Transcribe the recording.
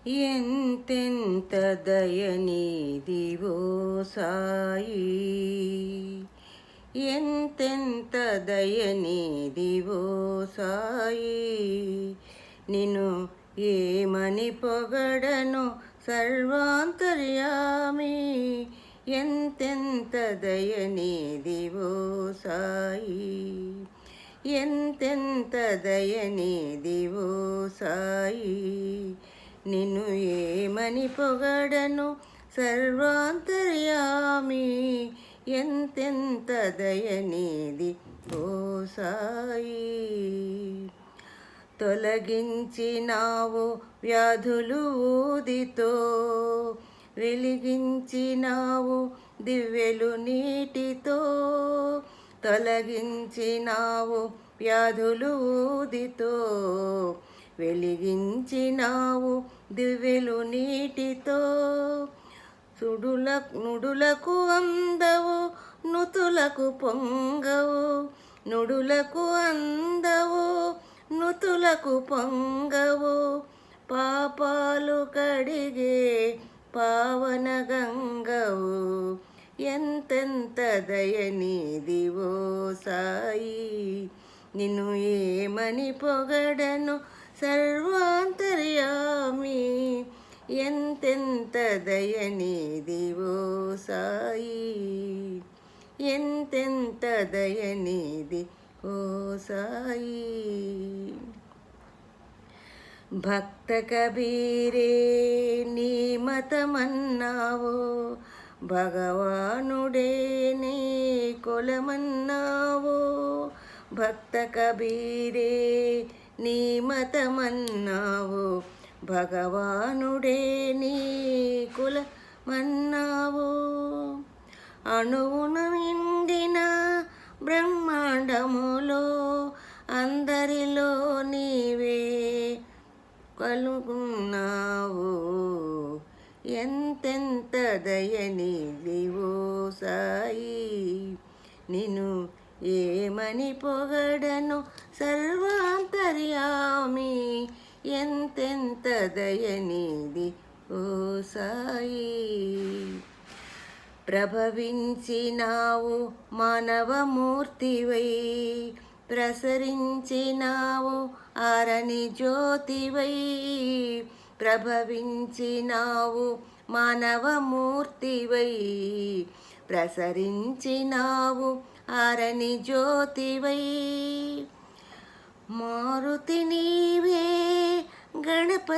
ఎంతెంత దయనీదివో సాయి, ఎంతెంత దయనీదివో సాయి. నిన్ను ఏమని పొగడను సర్వాంతర్యామి, ఎంతెంత దయనీదివో సాయి, ఎంతెంత దయనీదివో సాయి. నిన్ను ఏమని పొగడను సర్వాంతర్యామి, ఎంతెంత దయనీది ఓ సాయి. తొలగించినావు వ్యాధులు ఊదితో, వెలిగించినావు దివ్యలు నీటితో. తొలగించినావు వ్యాధులు ఊదితో, వెలిగించినావు దివ్యలు నీటితో. నుడులకు అందవు నుతులకు పొంగవు, నుడులకు అందవు నుతులకు పొంగవు. పాపాలు కడిగే పావన గంగవు, ఎంతెంత దయనీదివో సాయి. నిన్ను ఏమని పొగడను సర్వాంతర్యామి, ఎంతెంత దయనీదివో సాయి, ఎంతెంత దయనీది ఓ సాయి. భక్త కబీరే నీ మతమన్నావు, భగవానుడే నీ కొలమన్నావు. భక్త కబీరే నీ మతమన్నావు, భగవానుడే నీ కులమన్నావు. అణువున నిండిన బ్రహ్మాండములో అందరిలో నీవే కలుగున్నావు, ఎంతెంత దయనీదివో సాయి. నిన్ను ఏమని పొగడను సర్వాంతర్యామి, ఎంతెంత దయనీది ఓ సాయి. ప్రభవించినావు మానవమూర్తివై, ప్రసరించినావు ఆరని జ్యోతివై. ప్రభవించినావు మానవమూర్తివై, ప్రసరించినావు ఆరని జ్యోతివై. మారుతి నీవే గణపతి